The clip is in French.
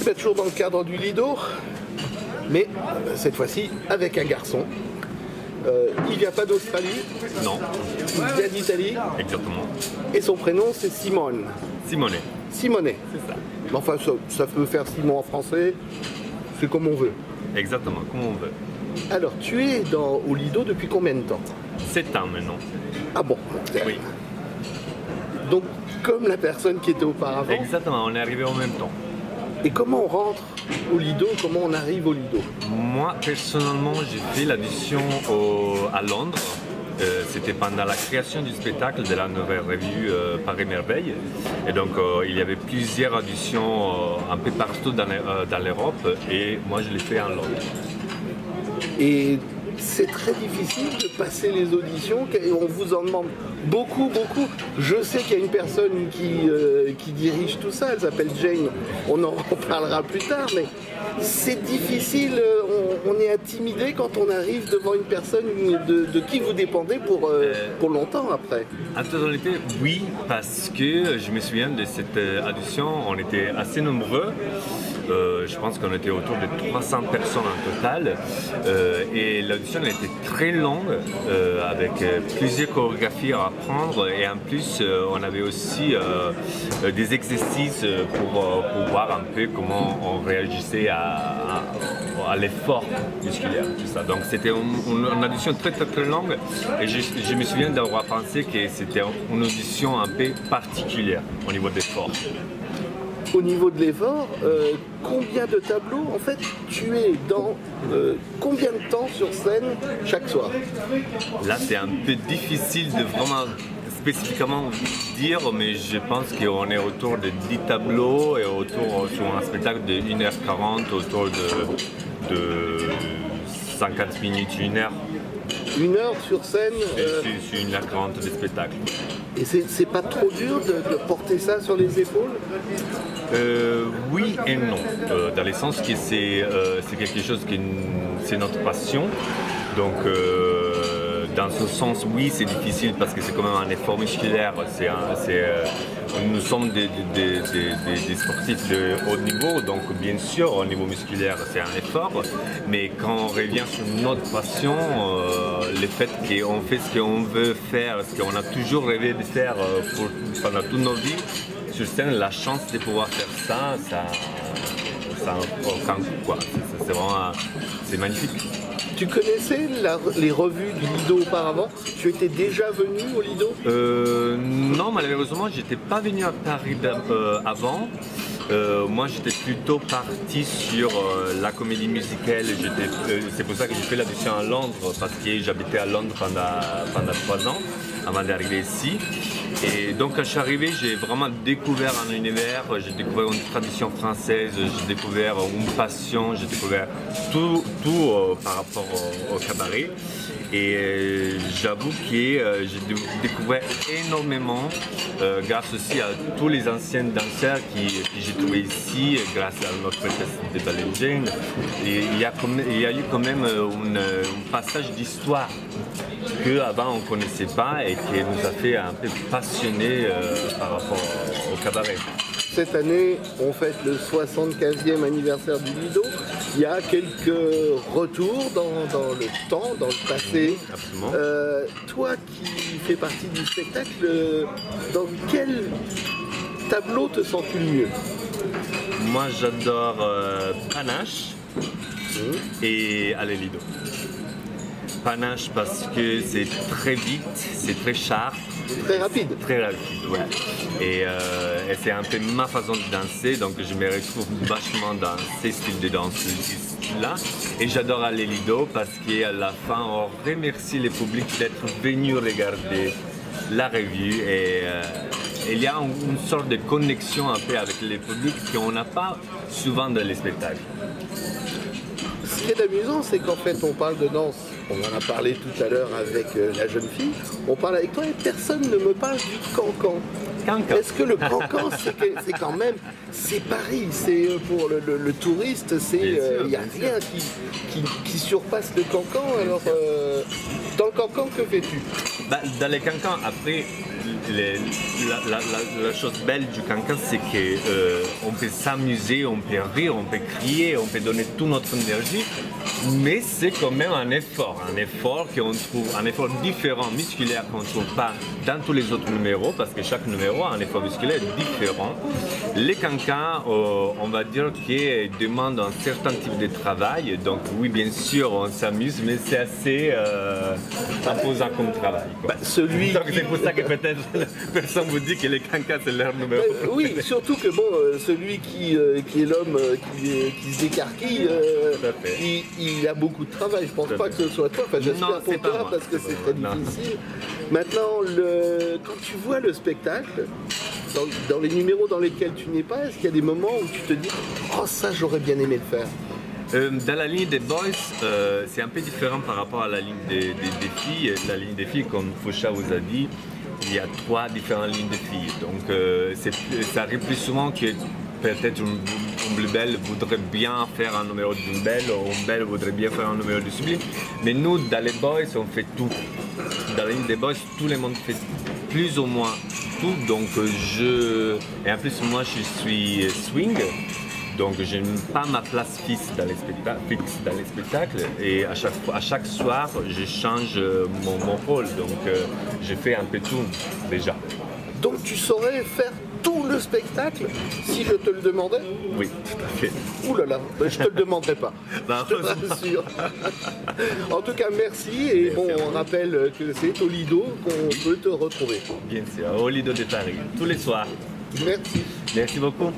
Ben, toujours dans le cadre du Lido, mais cette fois-ci avec un garçon. Il vient pas d'Australie, Non, il vient d'Italie, exactement. et son prénom c'est Simone. Simone, Simonet. c'est ça. Mais enfin, ça peut faire Simon en français, c'est comme on veut. Exactement, comme on veut. Alors, tu es au Lido depuis combien de temps? 7 ans maintenant. Ah bon? Oui, Donc, comme la personne qui était auparavant. exactement, on est arrivé en même temps. Et comment on rentre au Lido? Comment on arrive au Lido? Moi, personnellement, j'ai fait l'audition à Londres. C'était pendant la création du spectacle de la nouvelle revue Paris Merveille. Et donc, il y avait plusieurs auditions un peu partout dans l'Europe. Et moi, je l'ai fait en Londres. Et c'est très difficile de passer les auditions, on vous en demande beaucoup, beaucoup. Je sais qu'il y a une personne qui dirige tout ça, elle s'appelle Jane, on en reparlera plus tard, mais c'est difficile, on est intimidé quand on arrive devant une personne de qui vous dépendez pour longtemps après. En totalité, oui, parce que je me souviens de cette audition, on était assez nombreux. Je pense qu'on était autour de 300 personnes en total. Et l'audition était très longue, avec plusieurs chorégraphies à apprendre. Et en plus, on avait aussi des exercices pour voir un peu comment on réagissait à l'effort musculaire. Tout ça. Donc c'était une audition très très très longue. Et je me souviens d'avoir pensé que c'était une audition un peu particulière au niveau de l'effort. Au niveau de l'effort, combien de tableaux, en fait, tu es dans combien de temps sur scène chaque soir? Là, c'est un peu difficile de vraiment spécifiquement dire, mais je pense qu'on est autour de 10 tableaux et autour sur un spectacle de 1h40, autour de 50 minutes, 1 heure. 1 heure sur scène. Sur 1h40 de spectacle. Et c'est pas trop dur de porter ça sur les épaules? Oui et non, dans le sens que c'est quelque chose qui c'est notre passion. Donc dans ce sens, oui, c'est difficile parce que c'est quand même un effort musculaire. Nous sommes des sportifs de haut niveau, donc bien sûr, au niveau musculaire, c'est un effort. Mais quand on revient sur notre passion, le fait qu'on fait ce qu'on veut faire, ce qu'on a toujours rêvé de faire pendant toutes nos vies, sur scène, la chance de pouvoir faire ça n'a aucun coup, quoi. C'est vraiment, c'est magnifique. Tu connaissais les revues du Lido auparavant? Tu étais déjà venu au Lido? Non, malheureusement, j'étais pas venu à Paris avant. Moi, j'étais plutôt parti sur la comédie musicale. C'est pour ça que j'ai fait l'audition à Londres, parce que j'habitais à Londres pendant 3 ans avant d'arriver ici. Et donc, quand je suis arrivé, j'ai vraiment découvert un univers, j'ai découvert une tradition française, j'ai découvert une passion, j'ai découvert tout par rapport au cabaret. Et j'avoue que j'ai découvert énormément grâce aussi à tous les anciens danseurs que j'ai trouvés ici, grâce à notre maîtresse de ballet Jane. Et il y a eu quand même un passage d'histoire qu'avant on ne connaissait pas et qui nous a fait un peu passionnés par rapport au cabaret. Cette année, on fête le 75e anniversaire du Lido. Il y a quelques retours dans le temps, dans le passé. Absolument. Toi qui fais partie du spectacle, dans quel tableau te sens-tu le mieux? Moi, j'adore Panache et Allez Lido. Panache parce que c'est très vite, c'est très sharp. Très rapide. Très rapide, ouais. Et c'est un peu ma façon de danser, donc je me retrouve vachement dans ces styles de danse-là. Et j'adore Allez Lido parce qu'à la fin, on remercie le public d'être venu regarder la revue. Et il y a une sorte de connexion un peu avec le public qu'on n'a pas souvent dans les spectacles. Ce qui est amusant, c'est qu'en fait, on parle de danse. On en a parlé tout à l'heure avec la jeune fille. On parle avec toi et personne ne me parle du cancan. Est-ce que le cancan, c'est quand même, c'est Paris, c'est pour le touriste, il n'y a rien qui surpasse le cancan. Alors, dans le cancan, que fais-tu? Dans les cancans, après, la chose belle du cancan, c'est qu'on peut s'amuser, on peut rire, on peut crier, on peut donner toute notre énergie, mais c'est quand même un effort qu'on trouve, un effort différent, musculaire qu'on ne trouve pas dans tous les autres numéros, parce que chaque numéro a un effort musculaire différent. Les cancans, on va dire qu'ils demandent un certain type de travail, donc oui, bien sûr, on s'amuse, mais c'est assez imposant comme travail. Bah, donc c'est pour ça que peut-être personne vous dit que les cancans c'est leur numéro. Oui, surtout que bon, celui qui est l'homme qui se décarquille, il a beaucoup de travail. Je pense pas que ce soit toi. Enfin, j'espère pour toi parce que c'est très difficile. Maintenant, quand tu vois le spectacle, dans les numéros dans lesquels tu n'es pas, est-ce qu'il y a des moments où tu te dis « Oh, ça, j'aurais bien aimé le faire ». Dans la ligne des boys, c'est un peu différent par rapport à la ligne des filles. La ligne des filles, comme Faucha vous a dit, il y a 3 différentes lignes de filles. Donc ça arrive plus souvent que peut-être une Blue Bell voudrait bien faire un numéro d'une Belle, ou une Belle voudrait bien faire un numéro du Sublime. Mais nous, dans les boys, on fait tout. Dans la ligne des boys, tout le monde fait plus ou moins tout. Donc et en plus, moi, je suis swing. Donc je n'ai pas ma place fixe dans les spectacles et à chaque soir je change mon rôle, donc je fais un peu tout déjà. Donc tu saurais faire tout le spectacle si je te le demandais? Oui, tout à fait. Ouh là là, je te le demanderai pas, je te rassure. En tout cas merci et bon, on rappelle que c'est au Lido qu'on peut te retrouver. Bien sûr, au Lido de Paris, tous les soirs. Merci. Merci beaucoup.